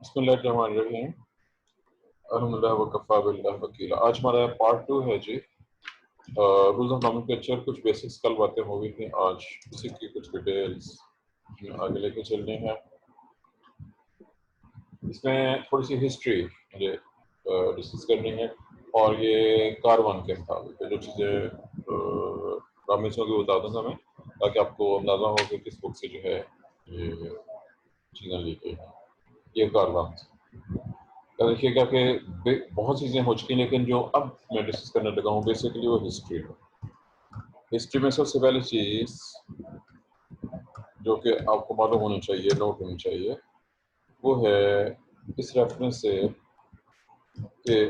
बिस्मिल्लाहिर्रहमानिर्रहीम। अल्हम्दुलिल्लाह व कफ़ा बिल्लाहि वकीला। आज हमारा पार्ट 2 है जी। रूल्स ऑफ नॉमेनक्लेचर, कुछ बेसिक्स कल बातें हो गई थी, आज उसी की कुछ डिटेल्स आगे लेके चलनी है। इसमें थोड़ी सी हिस्ट्री मुझे डिस्कस करनी है और ये कारवान के मुताबिक जो चीज़ें रामेश्वर की बता दूँगा मैं, ताकि आपको अंदाज़ा हो कि किस बुक से जो है ये चीज़ें ली गई हैं। ये कारवान से देखिएगा कि बहुत चीज़ें हो चुकी हैं, लेकिन जो अब मैं डिस्कस करने लगा हूँ बेसिकली वो हिस्ट्री है। हिस्ट्री में सबसे पहली चीज़ जो कि आपको मालूम होनी चाहिए, नोट होनी चाहिए, वो है इस रेफरेंस से कि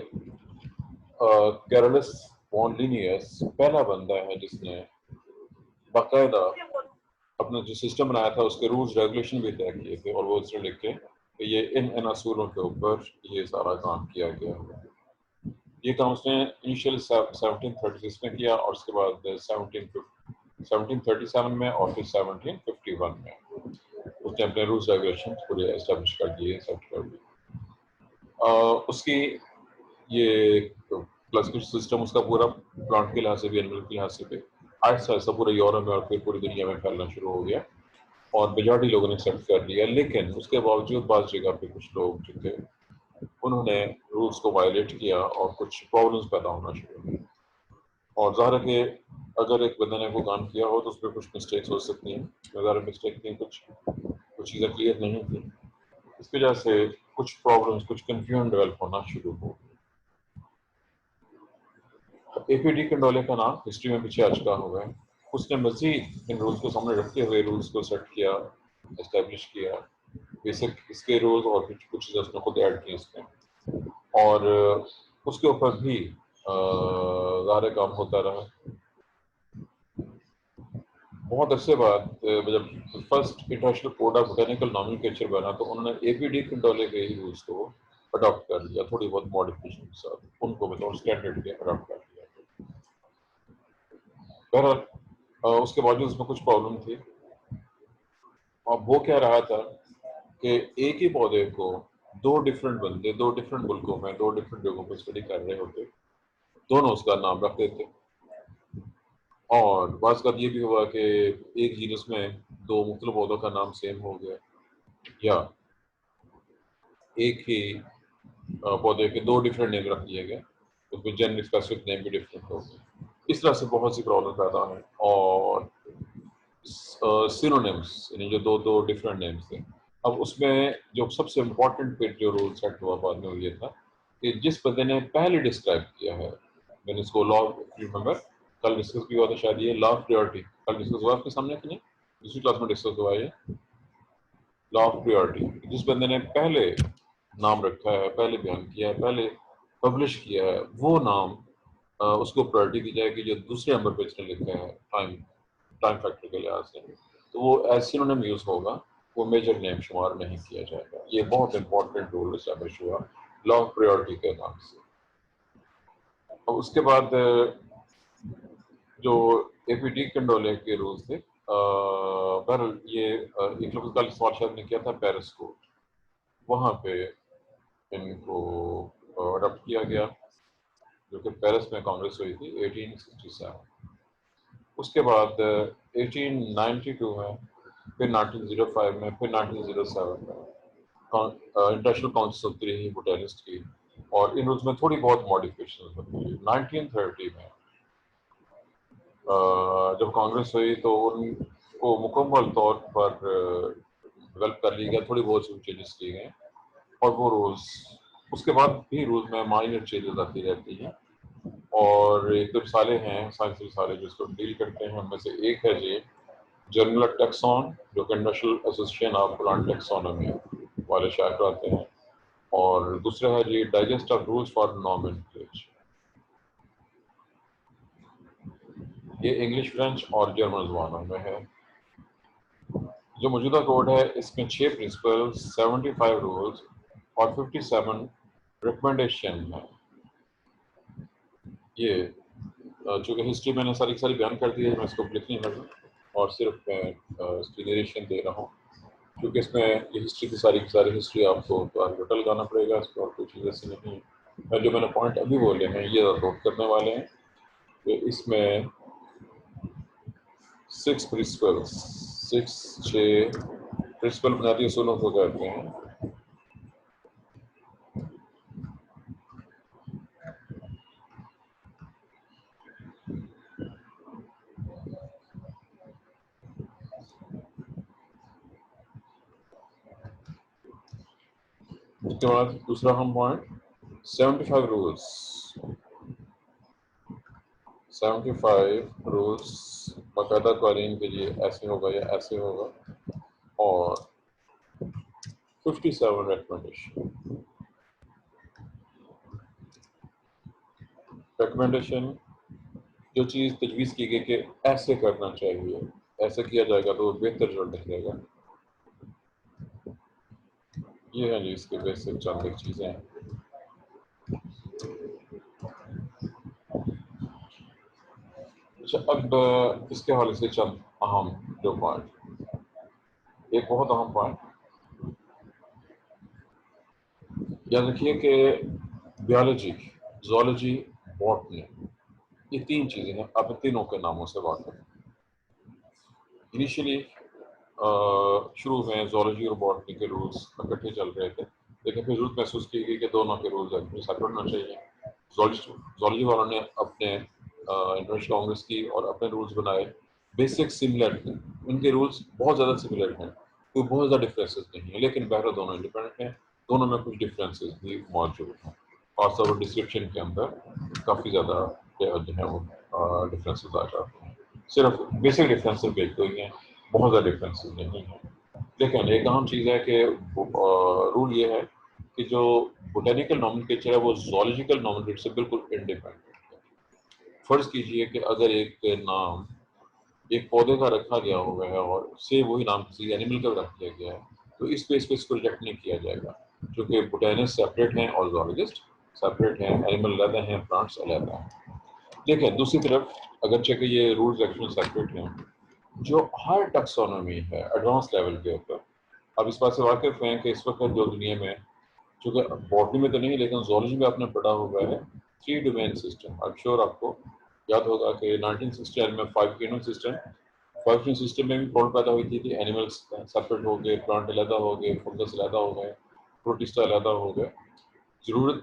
कैरोलस वॉन लिनियस पहला बंदा है जिसने बाकायदा अपना जो सिस्टम बनाया था उसके रूल्स रेगुलेशन भी तय किए थे, और वो इसने लिखे कि ये इन असूलों के ऊपर ये सारा काम किया गया है। ये काम उसने इनिशियल 1736 में किया और उसके बाद 1737 में और फिर 1751 में उसने अपने रूल्स रेगुलेशन पूरे एस्टेब्लिश कर दिए, सेट कर दिए। उसकी ये क्लासिकल सिस्टम उसका पूरा प्लांट के लिहाज से भी, एनिमल के लिहाज से भी आहिस्ता आहिस्ता पूरे यूरोप में और फिर पूरी दुनिया में फैलना शुरू हो गया और मेजॉरिटी लोगों ने एक्सेप्ट कर लिया। लेकिन उसके बावजूद बाज़ जगह पे कुछ लोग जो थे उन्होंने रूल्स को वायलेट किया और कुछ प्रॉब्लम्स पैदा होना शुरू हुई। और ज़ाहिर है कि अगर एक बंदे ने वो काम किया हो तो उसमें कुछ मिस्टेक्स हो सकती हैं, ज़्यादा मिस्टेक थी, कुछ चीज़ें क्लियर नहीं थी। इसकी वजह से कुछ प्रॉब्लम्स, कुछ कंफ्यूजन डेवलप होना शुरू हो। एपीडी कंडोले का नाम हिस्ट्री में पीछे आ चुका हुआ है। उसने मजीद इन रूल्स को सामने रखते हुए रूल्स को सेट किया, एस्टेब्लिश किया, बेसिक इसके रूल्स और कुछ चीज़ें उसने खुद ऐड की इसमें, और उसके ऊपर भी ज़्यादा काम होता रहा। बहुत अरसे बाद जब first international code of botanical nomenclature बना तो उन्होंने एपीडी कंडोले के ही रूल्स को अडॉप्ट कर लिया, थोड़ी बहुत मॉडिफिकेशन के साथ उनको मतलब स्टैंडर्ड के अडॉप्ट कर लिया। बहरहाल उसके बावजूद उसमें कुछ प्रॉब्लम थी, और वो क्या रहा था कि एक ही पौधे को दो डिफरेंट बंदे दो डिफरेंट मुल्कों में दो डिफरेंट जगहों पर स्टडी कर रहे होते, दोनों उसका नाम रख देते। और बात ये भी हुआ कि एक जीनस में दो मुख्तलिफ पौधों का नाम सेम हो गया, या एक ही पौधे के दो डिफरेंट नेम रख दिए गए, उसमें जेनरिक स्पेसिफिक नेम भी डिफरेंट हो गए। इस तरह से बहुत सी प्रॉब्लम पैदा है। और सिनोनिम्स यानी जो दो दो डिफरेंट नेम्स थे, अब उसमें जो सबसे इम्पोर्टेंट फिर जो रूल सेट हुआ बाद में वो ये था कि जिस बंदे ने पहले डिस्क्राइब किया है, मैंने इसको लॉ, रिमेंबर कल डिस्कस भी हुआ था शायद, ये लॉ ऑफ प्रायोरिटी कल डिस्कस हुआ आपके सामने कि नहीं, दूसरी क्लास में डिस्कस हुआ ये लॉ ऑफ प्रायोरिटी। जिस बंदे ने पहले नाम रखा है, पहले बयान किया है, पहले पब्लिश किया है, वो नाम उसको प्रायोरिटी दी जाएगी। जो दूसरे नंबर पे इसने लिखा है टाइम टाइम फैक्टर के लिहाज से, तो वो एज सिनोनिम यूज होगा, वो मेजर नेम शुमार नहीं किया जाएगा। ये बहुत इंपॉर्टेंट रूल एस्टैब्लिश हुआ लॉ ऑफ प्रायोरिटी के नाम से। और उसके बाद जो एपीडी कंडोले के रूल्स थे, पर ये एक लोग कल सवाल शायद ने किया था पेरिस को, वहाँ पे इनको अडॉप्ट किया गया, जो कि पेरिस में कांग्रेस हुई थी 1867। उसके बाद 1892 में, फिर 1905 में, फिर 1907 में international council of three botanist की, और इन रूल्स में थोड़ी बहुत मॉडिफिकेशन होती है। 1930 में जब कांग्रेस हुई तो उनको मुकम्मल तौर पर डेवलप कर लिया गया, थोड़ी बहुत चेंजेस किए गए, और वो रूल्स उसके बाद भी रूल्स में माइनर चेंजेस आती रहती हैं। और एक रिसाले हैं, साइंस रिसाले जो इसको डील करते हैं, उनमें से एक है जी जर्नल टेक्सॉन, जो कि national association of plant taxonomy वाले शायद आते हैं, और दूसरा है जी digest of rules for nomenclature. ये इंग्लिश, फ्रेंच और जर्मन ज़बानों में है। जो मौजूदा कोड है इसमें 6 प्रिंसिपल, 75 रूल्स और 57 रिकमेंडेशन है। ये चूँकि हिस्ट्री मैंने सारी सारी बयान कर दी है, मैं इसको लिख नहीं लगा और सिर्फ मैं इसकी नरेशन दे रहा हूँ। क्योंकि इसमें ये हिस्ट्री की सारी हिस्ट्री आपको तो आर्टिकल लगाना पड़ेगा, इसमें और कुछ चीज़ ऐसी नहीं है। जो मैंने पॉइंट अभी बोले हैं ये नोट करने वाले हैं। तो इसमें 6 प्रिंसिपल्स, 6 प्रिंसिपल बुनियादी असूलों को कहते हैं। उसके बाद दूसरा हम पॉइंट 75 रूल्स, 75 रूल्स बाकायदा क्वारीन के लिए ऐसे होगा या ऐसे होगा, और 57 रिकमेंडेशन जो चीज़ तजवीज़ की गई कि ऐसे करना चाहिए, ऐसे किया जाएगा तो बेहतर रिजल्ट निकलेगा। ये है जी इसके बेसिक चंद एक चीज़ें हैं। अच्छा, अब इसके हवाले से चंद अहम जो पॉइंट, एक बहुत अहम पॉइंट याद रखिए कि बायोलॉजी, ज़ूलॉजी, बॉटनी, ये 3 चीज़ें हैं। आप तीनों के नामों से बात करें। इनिशियली शुरू में ज़ूलॉजी और बॉटनी के रूल्स इकट्ठे चल रहे थे, लेकिन फिर जरूरत महसूस की गई कि दोनों के रूल्स सेपरेट होना चाहिए। ज़ूलॉजी वालों ने अपने इंटरनेशनल कांग्रेस की और अपने रूल्स बनाए, बेसिक सिमिलर थे, उनके रूल्स बहुत ज़्यादा सिमिलर हैं, कोई बहुत ज़्यादा डिफरेंसेस नहीं है, लेकिन बहरहाल दोनों इंडिपेंडेंट हैं, दोनों में कुछ डिफरेंसेस भी मौजूद हैं। खासतौर पर डिस्क्रिप्शन के अंदर काफ़ी ज़्यादा जो है वो डिफरेंसेस आ जाते हैं। सिर्फ बेसिक डिफरेंसेस देखते ही हैं, बहुत ज़्यादा डिफरेंसेस नहीं हैं। लेकिन एक अहम चीज़ है कि रूल ये है कि जो बोटेनिकल नॉमेनक्लेचर है वो ज़ूलॉजिकल नॉमेनक्लेचर से बिल्कुल इंडिपेंडेंट है। फर्ज कीजिए कि अगर एक नाम एक पौधे का रखा गया हुआ है और से वही नाम किसी एनिमल का रख दिया गया है, तो इस पे इसको रिजेक्ट नहीं किया जाएगा, क्योंकि बोटेनिस्ट सेपरेट हैं और ज़ूलॉजिस्ट सेपरेट हैं, एनिमल अलग हैं, प्लांट्स अलग हैं। लेकिन दूसरी तरफ अगर चेक ये रूल्स एक्चुअली सेपरेट हैं, जो हर टैक्सोनॉमी है एडवांस लेवल के ऊपर, अब इस बात से वाकिफ हैं कि इस वक्त जो दुनिया में, चूँकि बॉटनी में तो नहीं लेकिन ज़ूलॉजी में आपने पढ़ा हुआ है 3 domain system. I am sure आपको याद होगा कि 1969 में 5 किंगडम सिस्टम, 5 किंगडम सिस्टम में भी प्रॉब्लम पैदा हुई थी कि एनिमल्स सेपरेट हो गए, प्लांट अलग हो गए, फंगस अलग हो गए, प्रोटिस्टा अलग हो गए। ज़रूरत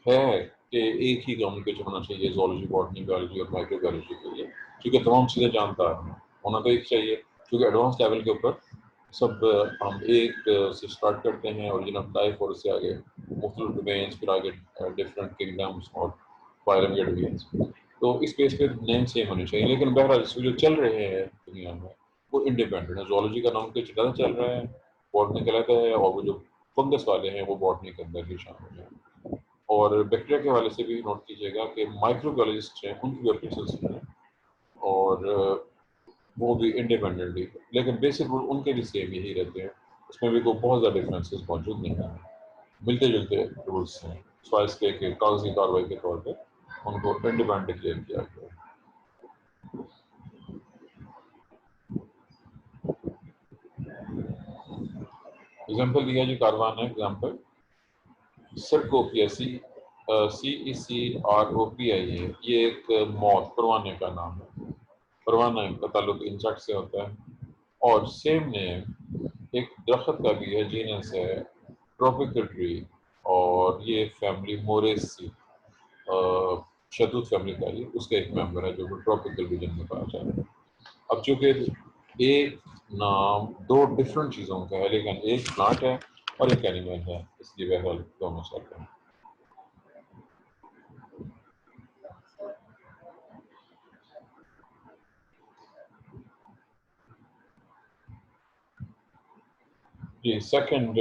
है कि एक ही नॉमेनक्लेचर होना चाहिए ज़ूलॉजी, बॉटनी, बायोलॉजी और माइक्रोबायोलॉजी के लिए, क्योंकि तमाम चीज़ें जानता है होना तो एक चाहिए, क्योंकि एडवांस लेवल के ऊपर सब हम एक से स्टार्ट करते हैं ओरिजिन ऑफ लाइफ, और उससे आगे मुख्तलिफ डोमेन्स, फिर आगे डिफरेंट किंगडम्स और फाइलम या डिवीजन्स। तो इस बेस पे नेम सेम होने चाहिए, लेकिन बहरहाल इसमें जो चल रहे हैं दुनिया में वो इंडिपेंडेंट है। ज़ूलॉजी का नाम कुछ ज़्यादा चल रहा है, बॉटनी का अलग है, और वो जो फंगस वाले हैं वो बॉटनी के अंदर ही शामिल हैं। और बैक्टीरिया के हवाले से भी नोट कीजिएगा कि माइक्रोबायोलॉजिस्ट हैं, उनकी भी ऑपरेशन हैं, और वो भी इंडिपेंडेंटली, लेकिन बेसिक रूल उनके भी सेम यही रहते हैं, उसमें भी कोई बहुत ज़्यादा डिफरेंसेस मौजूद नहीं है, मिलते जुलते रूल्स हैं। सॉइस के कागजी कार्रवाई के तौर पर उनको इंडिपेंडेंट डिक्लेयर किया गया है। एग्जाम्पल दिया जो कारवान है, एग्जाम्पल सरकोपिया, CECROPIA, ये एक मौत परवाने का नाम है, परवाना का ताल्लुक इंसेक्ट से होता है। और सेम नेम एक दरख्त का भी है, जीनस है ट्रॉपिकल ट्री, और ये फैमिली मोरेसी, शहतूत फैमिली का ही उसका एक मेंबर है जो ट्रॉपिकल रीजन में पाया जाता है। अब चूंकि एक नाम दो डिफरेंट चीज़ों का है, लेकिन एक प्लांट है और एक एनिमल है, इसलिए बहरहाल दोनों चलते हैं। जी सेकंड,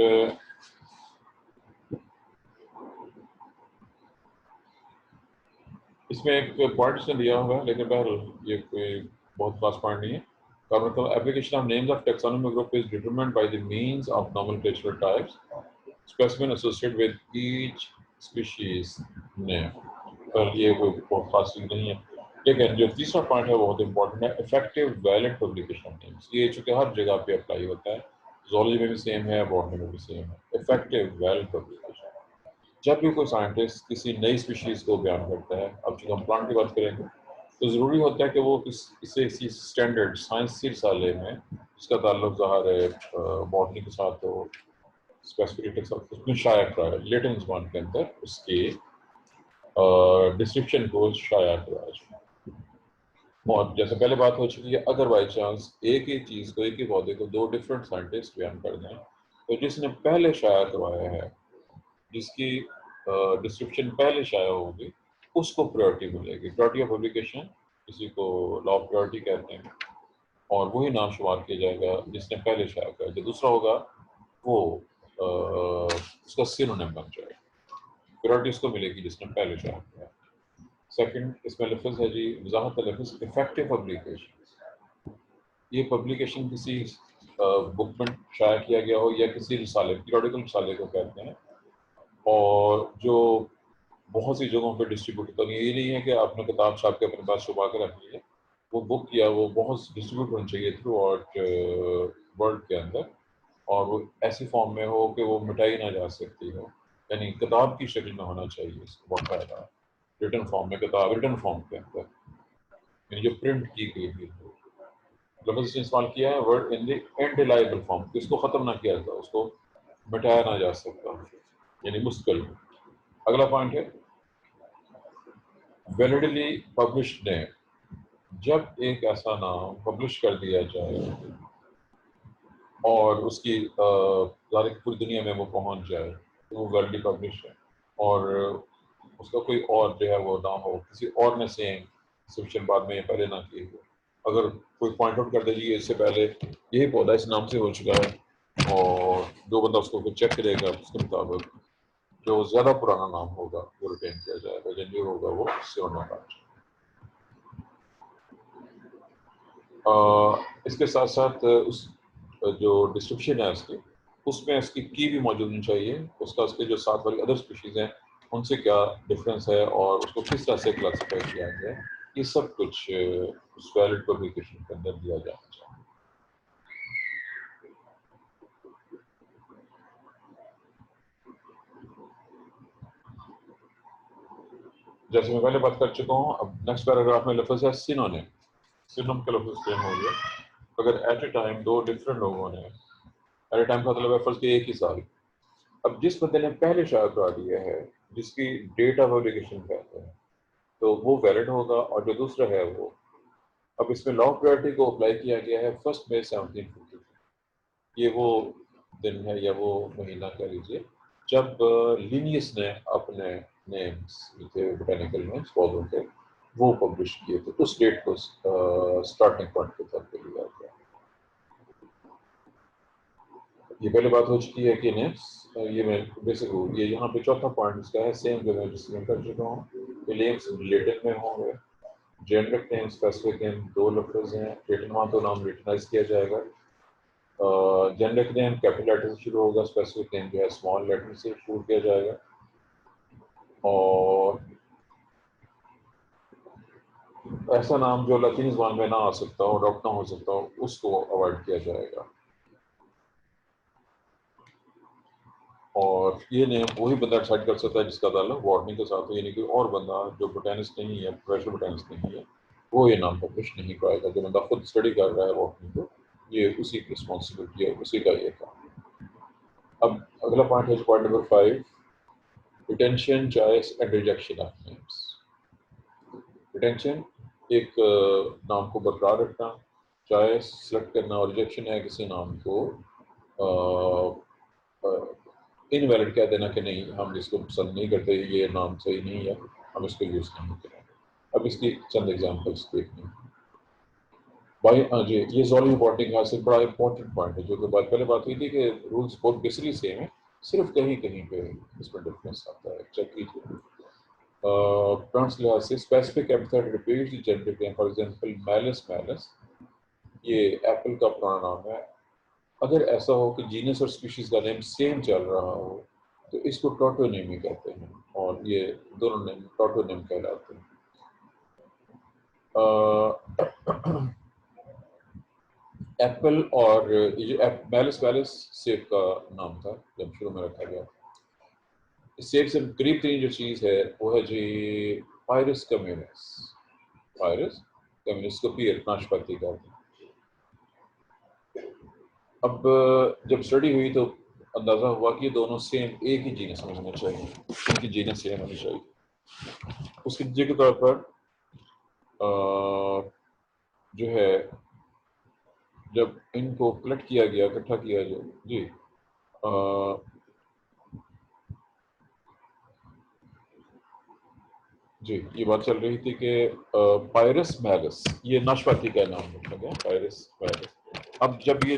इसमें एक पॉइंट इसने दिया हुआ है, लेकिन बहरहाल ये कोई बहुत खास पॉइंट नहीं है। का मतलब application of names of taxonomy group is determined by the means of nomenclatural types specimen associated with each species name. पर ये कोई बहुत खास चीज़ नहीं है। लेकिन जो तीसरा पॉइंट है वो बहुत इंपॉर्टेंट है, इफेक्टिव वैलिड पब्लिकेशन नेम्स। ये चूँकि हर जगह पे अप्लाई होता है, zoology में भी सेम है, बॉटनी में भी सेम है। इफेक्टिव वेल पब्लिकेशन, जब भी कोई साइंटिस्ट किसी नई स्पीशीज को बयान करता है, अब जब हम प्लांट की बात करेंगे तो ज़रूरी होता है कि वो किसी स्टैंडर्ड साइंसी रिसाले में जिसका ताल्लुक ज़ाहिर है बॉटनी के साथ हो, स्पेसिफिक के साथ, उसमें शाया कराया लेटिन ज़बान के अंदर उसके डिस्क्रिप्शन को शाया कराया जाए। और जैसे पहले बात हो चुकी है, अगर बाई चांस एक ही चीज़ को, एक ही पौधे को दो डिफरेंट साइंटिस्ट बयान कर दें, तो जिसने पहले शाया करवाया है, जिसकी डिस्क्रिप्शन पहले शाया होगी, उसको प्रायोरिटी मिलेगी। प्रायोरिटी ऑफ पब्लिकेशन, किसी को लॉ ऑफ प्रायोरिटी कहते हैं, और वही नाम शुमार किया जाएगा जिसने पहले शाया किया। जो दूसरा होगा वो उसका सिनोनिम बन जाएगा। प्रायोरिटी उसको मिलेगी जिसने पहले शाया किया। सेकंड, इसमें लफ्ज़ है जी, वजाहत लफ्ज़ इफेक्टिव पब्लिकेशन। ये पब्लिकेशन किसी बुक में शाया किया गया हो या किसी रिसाले, पीरियोडिकल रिसाले को कहते हैं, और जो बहुत सी जगहों पे डिस्ट्रीब्यूट करनी है। ये नहीं है कि आपने किताब छाप के अपने पास छुपा के रख ली है, वो बुक या वो बहुत डिस्ट्रीब्यूट होनी चाहिए थ्रू आउट वर्ल्ड के अंदर, और वो ऐसी फॉर्म में हो कि वो मिटाई ना जा सकती हो, यानी किताब की शक्ल में होना चाहिए इसको बाकायदा, रिटन फॉर्म में, किताब रिटन फॉर्म के अंदर, यानी जो प्रिंट की गई हो। लफ्ज़ इस्तेमाल किया है वर्ड इन द इनडिलाइबल फॉर्म, इसको ख़त्म ना किया जाता, उसको मिटाया ना जा सकता, यानी मुस्तकिल। अगला पॉइंट है वैलिडली पब्लिश्ड नेम। जब एक ऐसा नाम पब्लिश कर दिया जाए और उसकी पूरी दुनिया में वो पहुंच जाए, तो वो वैलिडली पब्लिश है, और उसका कोई और जो है वो नाम हो, किसी और ने सेम डिस्क्रिप्शन बाद में पहले ना की हो, अगर कोई पॉइंट आउट कर दीजिए इससे पहले यही पौधा इस नाम से हो चुका है, और जो बंदा उसको चेक करेगा उसके मुताबिक जो ज़्यादा पुराना नाम होगा वो रिटेन किया जाएगा, जो होगा वो उससे होना चाहिए। इसके साथ साथ उस जो डिस्क्रिप्शन है उसकी, उसमें उसकी की भी मौजूद होनी चाहिए, उसका उसके जो साथ वाली अदर स्पीशीज़ हैं उनसे क्या डिफरेंस है और उसको किस तरह से क्लासीफाई किया गया है, ये सब कुछ उस वैलिड पब्लिकेशन के अंदर दिया जाना चाहिए। जैसे मैं पहले बात कर चुका हूँ, अब नेक्स्ट पैराग्राफ में लफ्ज़ है सिनोनिम। सिनोनिम का लफ्ज़ सेम हो गया। अगर एट ए टाइम दो डिफरेंट लोगों ने, एट ए टाइम का मतलब है फर्ज के एक ही साल, अब जिस बंदे ने पहले शाया करा दिया है, जिसकी डेट ऑफ पब्लिकेशन कहते हैं, तो वो वैलिड होगा, और जो दूसरा है वो, अब इसमें लॉ ऑफ प्रायोरिटी को अप्लाई किया गया है 1 मई 1753। ये वो दिन है या वो महीना कह लीजिए जब लिनियस ने अपने नेम्स थे, बोटेनिकल नेम्स पौधों के, वो पब्लिश किए थे। उस डेट को स्टार्टिंग पॉइंट के तौर पर लिया गया। ये पहले बात हो चुकी है कि नेम्स, ये मैं बेसिक ये यहाँ पे चौथा पॉइंट इसका है, सेम जो मैं डिस्कस कर चुका हूँ कि नेम्स रिलेटेड में होंगे। जेनरिक नेम, स्पेसिफिक नेम, दो लफ्ज़ हैं। रिटन हुआ तो नाम रिटनाइज किया जाएगा। जेनरिक नेम कैपिटल लेटर से शुरू होगा, स्पेसिफिक नेम जो है स्मॉल लेटर से शुरू किया जाएगा, और ऐसा नाम जो लतीनी ज़बान में ना आ सकता हो, अडॉप्ट ना हो सकता हो, उसको अवॉइड किया जाएगा। और ये नेम वही बंदा डिसाइड कर सकता है जिसका ताल्लुक बॉटनी के साथ हो, यानी कि और बंदा जो बोटेनिस्ट नहीं है, प्रोफेशनल बोटेनिस्ट नहीं है, वो ये नाम पब्लिश नहीं कराएगा। जो बंदा खुद स्टडी कर रहा है बॉटनी को, ये उसी की रिस्पॉन्सिबिलिटी है, उसी का ये काम। अब अगला पॉइंट है point number 5, retention, choice and rejection of names. Retention, एक नाम को बरकरार रखना, चॉइस सेलेक्ट करना, और रिजेक्शन है किसी नाम को इनवैलिड कह देना कि नहीं, हम इसको पसंद नहीं करते, ये नाम सही नहीं है, हम इसको यूज़ नहीं करेंगे। अब इसकी चंद एग्जांपल्स देखते हैं। भाई हाँ जी, ये ज़ोलॉजी बॉटनी का से बड़ा इंपॉर्टेंट पॉइंट है, जो कि पहले बात हुई थी कि रूल्स बहुत बेसिकली सेम है, सिर्फ कहीं कहीं पे इसमें डिफरेंस आता है। चेक कीजिए। प्लांट्स लिहाज से specific epithet repeats the generic name, for example malice malice, ये एप्पल का पुराना नाम है। अगर ऐसा हो कि जीनस और स्पीशीज का नेम सेम चल रहा हो, तो इसको टोटोनिमी कहते हैं, और ये दोनों नेम टोटोनिम कहलाते हैं। एप्पल और ये जो बैलिस बैलिस सेब का नाम था जब शुरू में रखा गया। सेब से करीब तरीन जो चीज़ है वो है जी पायरस कम्युनिस। पायरस कम्युनिस को पीर नाशपाती का। अब जब स्टडी हुई तो अंदाज़ा हुआ कि ये दोनों सेम एक ही जीनस में होने चाहिए, इनकी जीनस सेम होनी चाहिए। उसके नतीजे के तौर पर जो है जब इनको कलेक्ट किया गया, इकट्ठा किया जो जी जी ये बात चल रही थी कि पायरस मैगस ये नाशपाती का नाम रखा गया, पायरस मैगस। अब जब ये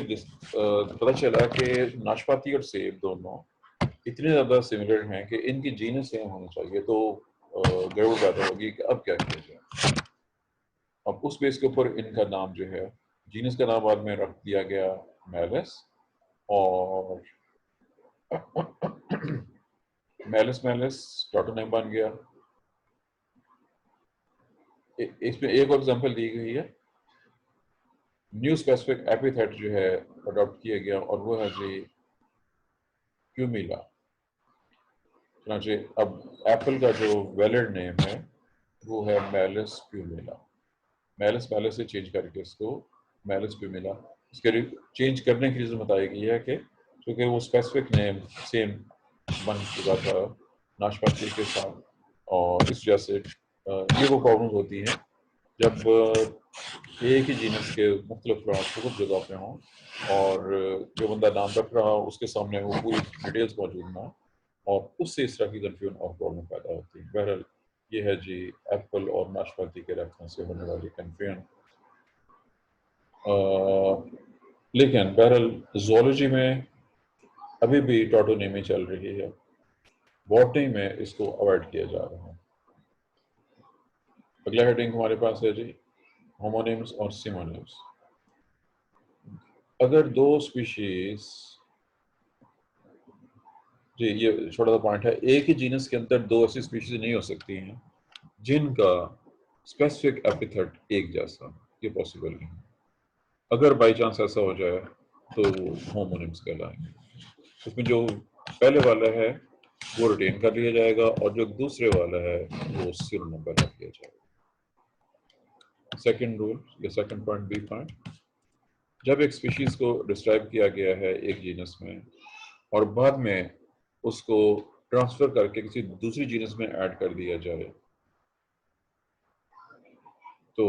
पता चला कि नाशपाती और सेब दोनों इतने ज़्यादा सिमिलर हैं कि इनकी जीनस सेम होनी चाहिए, तो गड़बड़ पैदा होगी कि अब क्या किया जाए। अब उस बेस के ऊपर इनका नाम जो है, जीनस का नाम बाद में रख दिया गया मैगस, और मैलिस मैलिस डॉटर नेम बन गया। इसमें एक और एग्जांपल दी गई है, न्यू स्पेसिफिक एपिथेट जो है अडॉप्ट किया गया, और वो है जी प्यूमिला। चनाचे अब एप्पल का जो वैलिड नेम है वो है मैलिस प्यूमिला। मैलिस मैलिस से चेंज करके इसको मैलिस प्यूमिला, इसके चेंज करने की रीज़न बताई गई है कि क्योंकि वो स्पेसिफिक नेम सेम बन चुका था नाशपाती के साथ, और इस वजह से ये वो प्रॉब्लम होती हैं जब एक ही जीनस के मुख्तलिफ प्लांट्स बहुत जगह पे हों और जो बंदा नाम रख रहा हो उसके सामने वो पूरी डिटेल्स मौजूद ना, और उससे इस तरह की कन्फ्यूजन और प्रॉब्लम पैदा होती है। बहरहाल ये है जी एप्पल और नाशपाती के रेफरेंस से होने वाली कन्फ्यूजन। लेकिन बहरहाल ज़ूलॉजी में अभी भी टॉटोनॉमी चल रही है, बॉटनी में इसको अवॉइड किया जा रहा है। अगला हेडिंग हमारे पास है जी होमोनिम्स और सिमोनिम्स। अगर दो स्पीशीज, जी ये छोटा सा पॉइंट है, एक ही जीनस के अंदर दो ऐसी स्पीशीज नहीं हो सकती हैं जिनका स्पेसिफिक एपिथेट एक जैसा, ये पॉसिबल नहीं। अगर बाई चांस ऐसा हो जाए तो वो होमोनिम्स कहलाएंगे। उसमें जो पहले वाला है वो रिटेन कर लिया जाएगा और जो दूसरे वाला है वो सिनोनिम पर रख लिया जाएगा। सेकंड रूल या सेकंड पॉइंट, बी पॉइंट, जब एक स्पीशीज को डिस्क्राइब किया गया है एक जीनस में और बाद में उसको ट्रांसफर करके किसी दूसरी जीनस में ऐड कर दिया जाए तो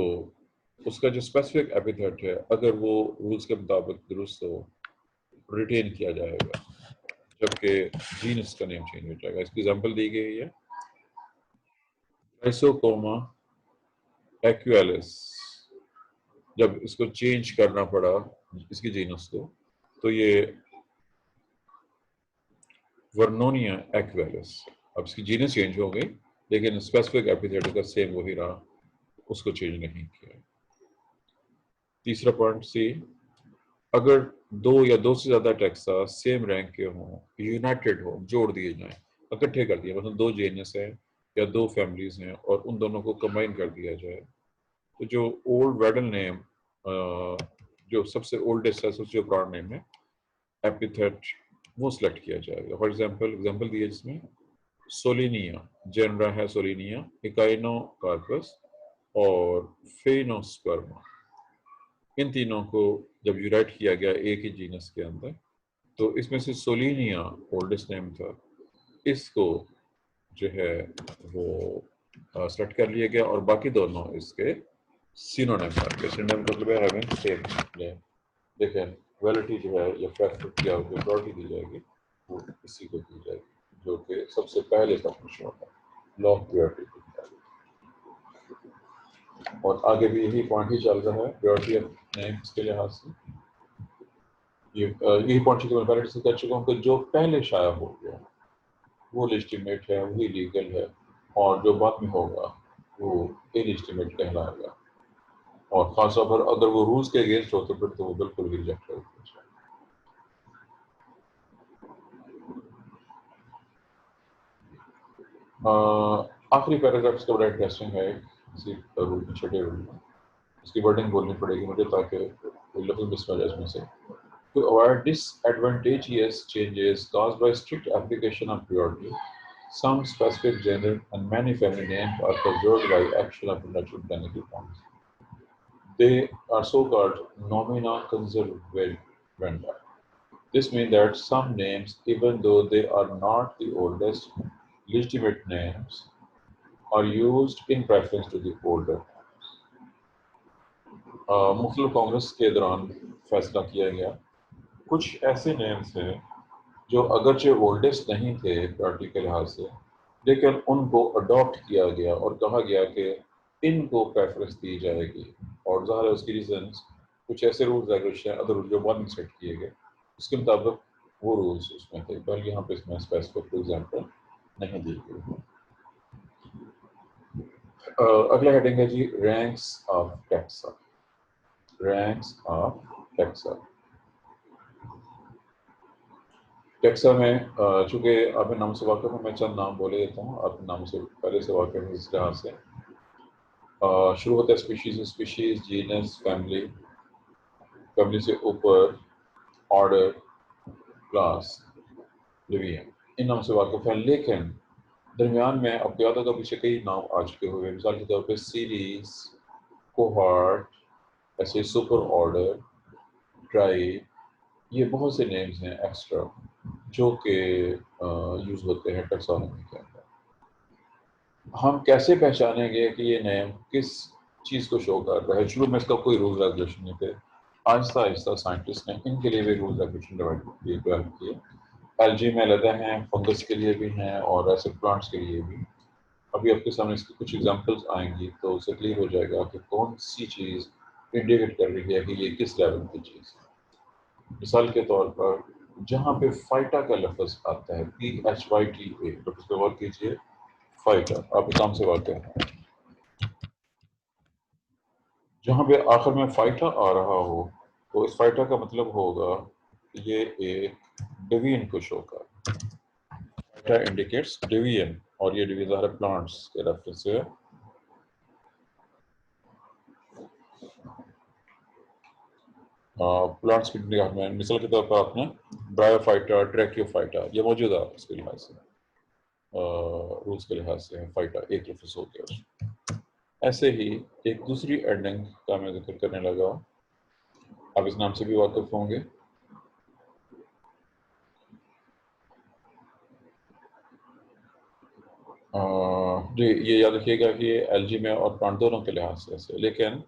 उसका जो स्पेसिफिक एपिथेट है अगर वो रूल्स के मुताबिक दुरुस्त हो रिटेन किया जाएगा, जबकि जीनस का नेम चेंज हो जाएगा। इसकी एग्जांपल दी गई है राइसोकोमा एक्वालिस। जब इसको चेंज करना पड़ा इसकी जीनस को तो ये वर्नोनिया एक्वालिस, अब इसकी जीनस चेंज हो गई लेकिन स्पेसिफिक एपिथेट का सेम वही रहा, उसको चेंज नहीं किया। तीसरा पॉइंट सी, अगर दो या दो से ज्यादा टेक्सा सेम रैंक के हों, यूनाइटेड हो, जोड़ दिए जाएं, इकट्ठे कर दिए, मतलब दो जेनस है या दो फैमिलीज हैं और उन दोनों को कंबाइन कर दिया जाए, तो जो ओल्ड वेडल नेम, जो सबसे ओल्डेस्ट है, सबसे पुराना नेम है, एपिथेट, वो सिलेक्ट किया जाएगा। फॉर एग्जाम्पल दिए जिसमें सोलिनिया, जेनरा है सोलिनिया, इकाइनोकार्पस और फेनोस्पर्मा, इन तीनों को जब यूनाइट किया गया एक ही जीनस के अंदर तो इसमें से सोलिनिया ओल्डेस्ट नेम था, इसको जो है वो सेलेक्ट कर लिया गया और बाकी दोनों इसके सिनोनिम बन गए। सिनोनिम मतलब है हैविंग सेम नेम। देखें क्वालिटी जो है या फैक्ट या प्रायोरिटी दी जाएगी वो इसी को दी जाएगी जो कि सबसे पहले कंफर्मेशन होता है, लॉ ऑफ प्रायोरिटी। और आगे भी यही पॉइंट ही चल रहा है प्रायोरिटी ऑफ नेम्स के लिहाज से। यही पॉइंट जो मैं पहले डिस्कस कर चुका हूँ कि जो पहले शाया हो गया वो लेजिटिमेट है, वही लीगल है, और जो बाद में होगा वो इलेजिटिमेट कहलाएगा, और खासतौर पर अगर वो रूल्स के अगेंस्ट हो तो फिर तो वो बिल्कुल ही रिजेक्ट हो जाएगा। आखिरी पैराग्राफ इसका बड़ा इंटरेस्टिंग है, इसी रूल में, छठे रूल में। इसकी वर्डिंग बोलनी पड़ेगी मुझे ताकि लफ्ज़ मिसमैच इसमें से। To avoid disadvantageous changes caused by strict application of priority, some specific gender and many family names are preserved by action of natural botanical forms. They are so-called nomina conservanda. This means that some names, even though they are not the oldest legitimate names, are used in preference to the older. मुख्तलिफ कांग्रेस के दौरान फैसला किया गया कुछ ऐसे names हैं जो अगरचे ओल्डेस्ट नहीं थे प्रायोरिटी के लिहाज से, लेकिन उनको अडॉप्ट किया गया और कहा गया कि इनको प्रेफरेंस दी जाएगी। और ज़ाहिर है उसकी रीजंस कुछ ऐसे रूल्स रेगुलेशन अदर रूल जो बाद में सेट किए गए उसके मुताबिक वो रूल्स उसमें थे, बल्कि यहाँ पे इसमें स्पेसिफिक एग्जाम्पल नहीं दी गई। अगला हेडिंग है जी ranks of taxa. Ranks of taxa. Taxa में चूँकि आपने नाम से वाकिफ हूँ, मैं चंद नाम बोले देता हूँ, आप नाम से पहले से वाकिफ हैं इस लिहाज से। शुरू होता है species, species, genus, family, family से ऊपर ऑर्डर, क्लास, डिवीजन, इन नाम से वाकिफ है। लेकिन दरमियान में अब याद होगा पीछे कई नाम आ चुके हुए, मिसाल के तौर पे सीरीज, कोहॉर्ट, ऐसे सुपर ऑर्डर, ट्राइब, ये बहुत से नेम्स हैं एक्स्ट्रा जो कि यूज़ होते हैं टैक्सोनॉमी के अंदर। हम कैसे पहचानेंगे कि ये नेम किस चीज़ को शो कर रहा है? शुरू में इसका कोई रूल रेगुलेशन नहीं थे, आहिस्ता आहिस्ता साइंटिस्ट ने इनके लिए भी रूल रेगुलेशन डेवलप किए। एल्गी में अलग हैं, फंगस के लिए भी हैं और ऐसे प्लांट्स के लिए भी। अभी आपके सामने इसकी कुछ एग्जांपल्स आएंगी तो उससे क्लियर हो जाएगा कि कौन सी चीज़ इंडिकेट कर रही है कि ये किस लेवल की चीज़ है। मिसाल के तौर पर जहाँ पे फाइटा का लफ्ज़ आता है, PHYTA, तो उस पर गौर कीजिए। फाइटा आप काम से वाक़ हैं, जहाँ पे आखिर में फाइटा आ रहा हो तो इस फाइटा का मतलब होगा ये एक डिवीजन को शो कर। फाइटा इंडिकेट्स डिवीजन और ये डिवीजन है प्लांट्स के रेफरेंस से। प्लांट्स की निगाह में मिसाल के तौर पर आपने ब्रायोफाइटा, ट्रैकियोफाइटा ये मौजूद है इसके लिहाज से, रूल्स के लिहाज से फाइटा एक लफ्ज़ हो गया। ऐसे ही एक दूसरी एंडिंग का मैं जिक्र करने लगा, आप इस नाम से भी वाकिफ होंगे। जी ये याद रखिएगा कि ये एल्गी में और प्लांट दोनों के लिहाज से ऐसे, लेकिन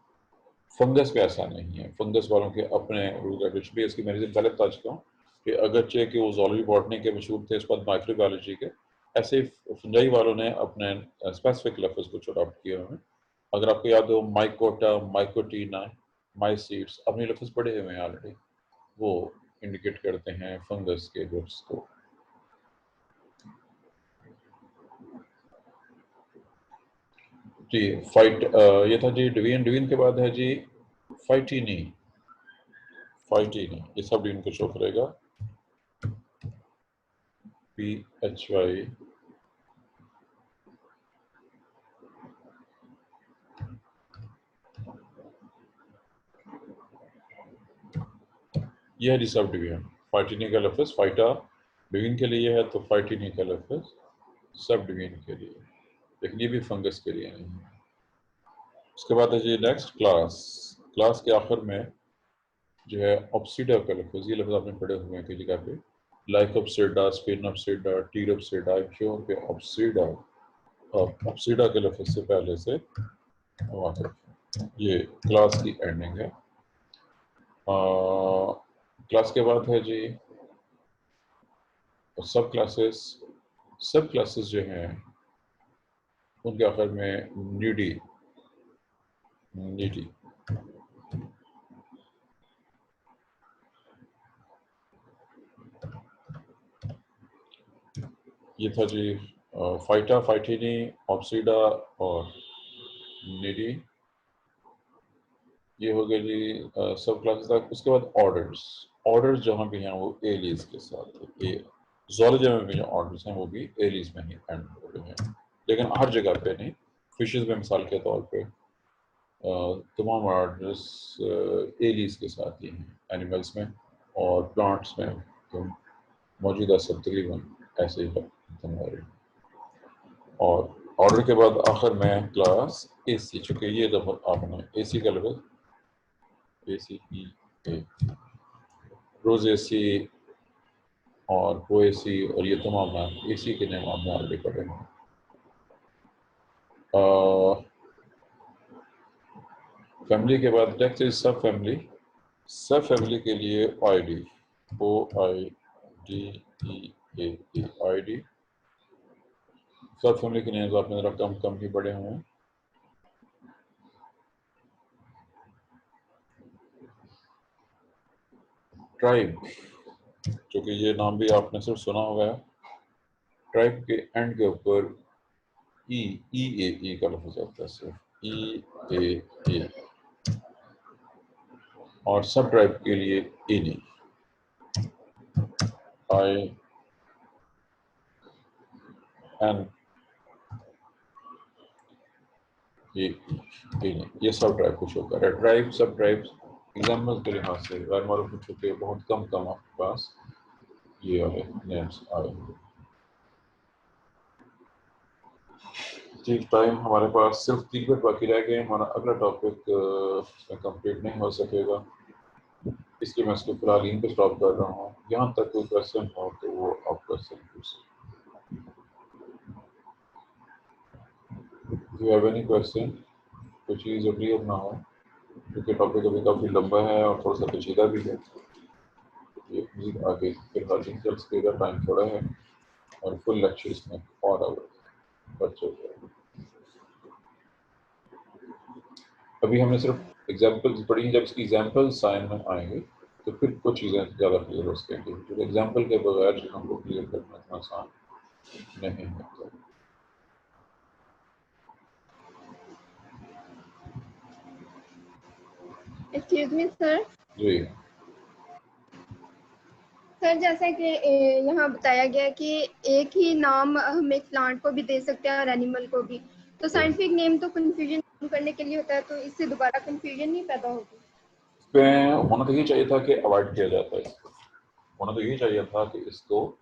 फंगस पे ऐसा नहीं है। फंगस वालों के अपने रूल रेगुलेशन भी, इसकी मैं रीज़न पहले बता चुका हूँ कि अगरचे कि वो ज़ूलॉजी बॉटनी के मशहूर थे, इसके बाद माइक्रोबायोलॉजी के, ऐसे फंजाई वालों ने अपने स्पेसिफिक लफ्ज़ कुछ अडॉप्ट किए हुए हैं। अगर आपको याद हो माइकोटा, माइकोटीना, माइसीड्स, अपने लफ्ज़ पढ़े हुए हैं ऑलरेडी, वो इंडिकेट करते हैं फंगस के ग्रुप्स को। जी फाइट ये था जी डिवीजन। डिवीजन के बाद है जी फाइटिनी। फाइटिनी ये सब डिवीजन को शो करेगा, PHY। ये है जी सब डिवीजन। फाइटिनी का लफ्ज़ फाइटा डिवीजन के लिए है तो फाइटिनी का लफ्ज़ सब डिवीजन के लिए, लेकिन ये भी फंगस के लिए नहीं है। उसके बाद है जी नेक्स्ट क्लास। क्लास के आखिर में जो है ऑप्सीडा का लफ्ज़, ये लफ्ज़ आपने पढ़े हुए हैं कई जगह पे, लाइक ऑप्सीडा, स्पिन ऑप्सीडा, टीर ऑप्सीडा, क्यों पे ऑप्सीडा, ऑप्सीडा के लफ्ज़ से पहले से वाकिफ। ये क्लास की एंडिंग है। क्लास के बाद है जी सब क्लासेस। सब क्लासेस जो हैं उनके आखिर में नीडी, नीडी। ये था जी फाइटा, फाइटिनी, ऑप्सीडा और नीडी। ये हो गया जी सब क्लासेस तक। उसके बाद ऑर्डर्स। ऑर्डर्स जहाँ भी हैं वो एलीज के साथ है। ए ज़ूलॉजी में भी जो ऑर्डर्स हैं वो भी एलीज में ही एंड हो रहे हैं, लेकिन हर जगह पे नहीं। फिशेस में मिसाल के तौर पे तमाम ऑर्डर्स एलिस के साथ ही हैं एनिमल्स में, और प्लांट्स में तो मौजूदा सब तकरीबन ऐसे ही हमारे। और ऑर्डर के बाद आखिर में क्लास AC, चूँकि ये दफ़ा आपने AC का लफ्ज़ ACE रोज़ AC और पोएसी और ये तमाम नाम AC के नाम आपने ऑलरेडी पढ़े हैं। फैमिली के बाद नेक्स्ट इज सब फैमिली। सब फैमिली के लिए ID, OIDEAE सब फैमिली के नेम्स आपने ज़रा कम कम ही पढ़े हुए हैं। ट्राइब, क्योंकि ये नाम भी आपने सिर्फ सुना हुआ है। ट्राइब के एंड के ऊपर EAE का लफ्ज़ आता है, सिर्फ EAE। और सब ट्राइब के लिए INI, INI, ये सब ट्राइब को शो कर रहा है। ट्राइब सब ट्राइब्स एग्जाम्पल के लिहाज से गैर मारूफ हो चुके, बहुत कम कम आपके पास ये वाले नेम्स आए। ठीक, टाइम हमारे पास सिर्फ 3 मिनट बाकी रह गए। हमारा अगला टॉपिक कंप्लीट नहीं हो सकेगा, इसलिए मैं इसको फिलहाल यहीं पे स्टॉप कर रहा हूँ। यहाँ तक कोई क्वेश्चन हो तो वो आप क्वेश्चन पूछ सकते। यू हैव एनी क्वेश्चन, कोई चीज़ क्लियर ना हो, क्योंकि टॉपिक अभी काफ़ी लंबा है और थोड़ा सा पेचीदा भी है। ये मज़ीद आगे फिलहाल नहीं चल सकेगा, टाइम थोड़ा है और फुल लेक्चर इसमें 4 आवर बच्चों को। अभी हमने सिर्फ एग्जाम्पल्स पढ़ी हैं, जब इसकी एग्जाम्पल साइन में आएंगे तो फिर कुछ चीज़ें ज़्यादा क्लियर हो सकेंगी, क्योंकि एग्जाम्पल के बगैर हमको क्लियर करना इतना आसान नहीं होता। Excuse me sir. जी सर, जैसा कि यहाँ बताया गया कि एक ही नाम हम एक प्लांट को भी दे सकते हैं और एनिमल को भी, तो साइंटिफिक नेम तो कंफ्यूजन कम करने के लिए होता है, तो इससे दोबारा कंफ्यूजन नहीं पैदा होगी। इसमें होना तो ये चाहिए था कि अवॉइड किया जाता है इसको, होना तो यही चाहिए था कि इसको,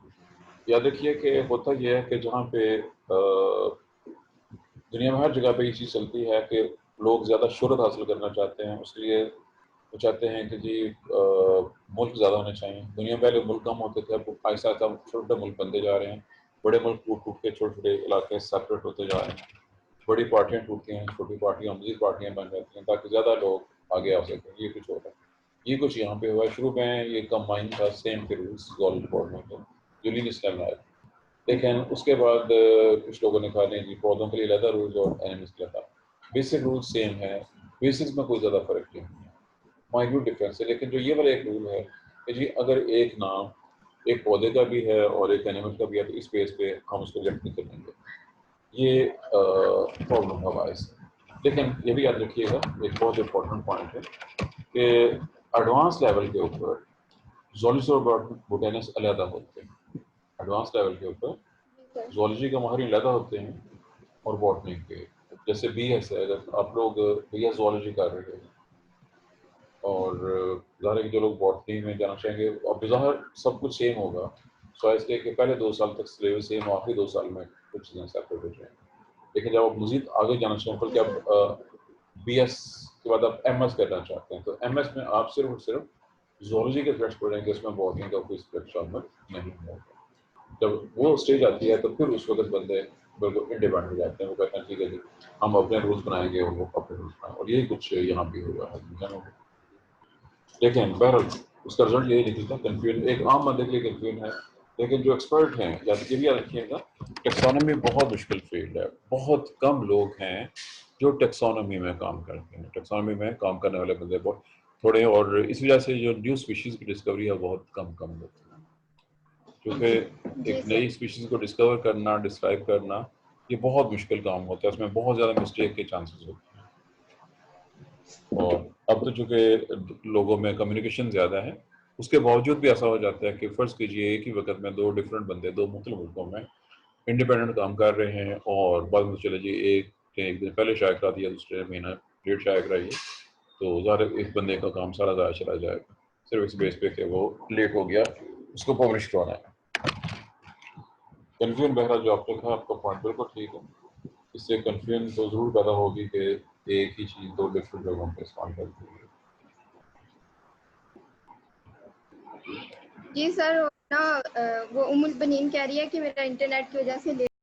या देखिए कि होता यह है कि जहाँ पे दुनिया में हर जगह पे ये चीज़ चलती है कि लोग ज़्यादा शोहरत हासिल करना चाहते हैं, उसके लिए वो चाहते हैं कि जी मुल्क ज़्यादा होने चाहिए। दुनिया में पहले मुल्क कम होते थे, अब ऐसा ऐसा छोटे छोटे मुल्क बनते जा रहे हैं, बड़े मुल्क टूट टूट के छोटे छोटे इलाके सेपरेट होते जा रहे हैं, बड़ी पार्टियाँ टूटती हैं, छोटी पार्टियाँ मजीद पार्टियाँ बन जाती हैं ताकि ज़्यादा लोग आगे आ सकें। ये कुछ होता है, ये कुछ यहाँ पे हुआ है। शुरू में ये कंबाइन था, सेम के रूल्स गवर्नमेंट बोर्ड में थे, यूनियन इस्लाम आए, लेकिन उसके बाद कुछ लोगों ने कहा नहीं जी, पौधों के लिए अलग रूल्स और एनिमल्स के अलग। बेसिक रूल सेम है, बेसिक्स में कोई ज़्यादा फर्क नहीं है, माइन्यूट डिफरेंस है। लेकिन जो ये वाला एक रूल है कि जी अगर एक नाम एक पौधे का भी है और एक एनिमल का भी है तो इस बेस पे हम उसको रिजेक्ट नहीं करेंगे, ये प्रॉब्लम हवा है। लेकिन ये भी याद रखिएगा, एक बहुत इंपॉर्टेंट पॉइंट है कि एडवांस लेवल के ऊपर ज़ूलॉजी और बोटेनिक्स अलग होते हैं। एडवांस लेवल के ऊपर ज़ूलॉजी के माहिर अलग होते हैं और बॉटनी के, जैसे BS है, अगर आप लोग BS ज़ूलॉजी कर रहे हैं और ज़ाहिर है कि जो लोग बॉटनी में जाना चाहेंगे, अब ज़ाहिर सब कुछ सेम होगा, सो इसलिए कि पहले 2 साल तक सिलेबस सेम, आखिरी 2 साल में कुछ चीज़ें सेपरेट हो जाएंगी। लेकिन जब आप मज़ीद आगे जाना चाहें, बल्कि आप BS के बाद आप MS करना चाहते हैं, तो MS में आप सिर्फ और सिर्फ ज़ूलॉजी के सब्जेक्ट्स पढ़ेंगे, इसमें बॉटनी का कोई सब्जेक्ट शामिल नहीं होगा। जब वो स्टेज आती है तो फिर उस वक्त बंदे बिल्कुल इंडिपेंडेंट हो जाते हैं, वो कहते हैं ठीक है जी हम अपने रूल्स बनाएंगे और वो अपने रूल्स बनाएंगे, और यही कुछ यहाँ भी हुआ है। लेकिन बहरहाल उसका रिजल्ट यही निकलता है, कन्फ्यूजन एक आम बंदे के लिए कन्फ्यूजन है। लेकिन जो एक्सपर्ट हैं, या ये भी याद रखिएगा, टेक्सोनॉमी बहुत मुश्किल फील्ड है, बहुत कम लोग हैं जो टेक्सोनॉमी में काम करते हैं। टेक्सोनॉमी में काम करने वाले बंदे बहुत थोड़े, और इस वजह से जो न्यू स्पीशीज़ की डिस्कवरी है बहुत कम कम होती है, क्योंकि जी एक सर। नई स्पीशीज़ को डिस्कवर करना, डिस्क्राइब करना, ये बहुत मुश्किल काम होता है, उसमें बहुत ज़्यादा मिस्टेक के चांसेस होते हैं। और अब तो चूँकि लोगों में कम्युनिकेशन ज़्यादा है, उसके बावजूद भी ऐसा हो जाता है कि फ़र्ज़ कीजिए एक ही वक्त में 2 डिफरेंट बंदे 2 मुख्तलिफ मुल्कों में इंडिपेंडेंट काम कर रहे हैं, और बाद में चले जी एक ने एक दिन पहले शायद करा दिया, दूसरे ने महीना लेट जाएगा ये, तो ज़ाहिर इस बंदे का काम सारा ज़ाया चला जाएगा सिर्फ इस बेस पे कि वो लेट हो गया, उसको पब्लिश करवाना है। कन्फ्यूजन बहरहाल जो आपने कहा आपका पॉइंट बिल्कुल ठीक है, इससे कन्फ्यूजन तो ज़रूर पैदा होगी कि एक ही चीज़ दो डिफरेंट जगहों पे इस्तेमाल करती है। जी सर, वो उमुल बनीन कह रही है कि मेरा इंटरनेट की वजह से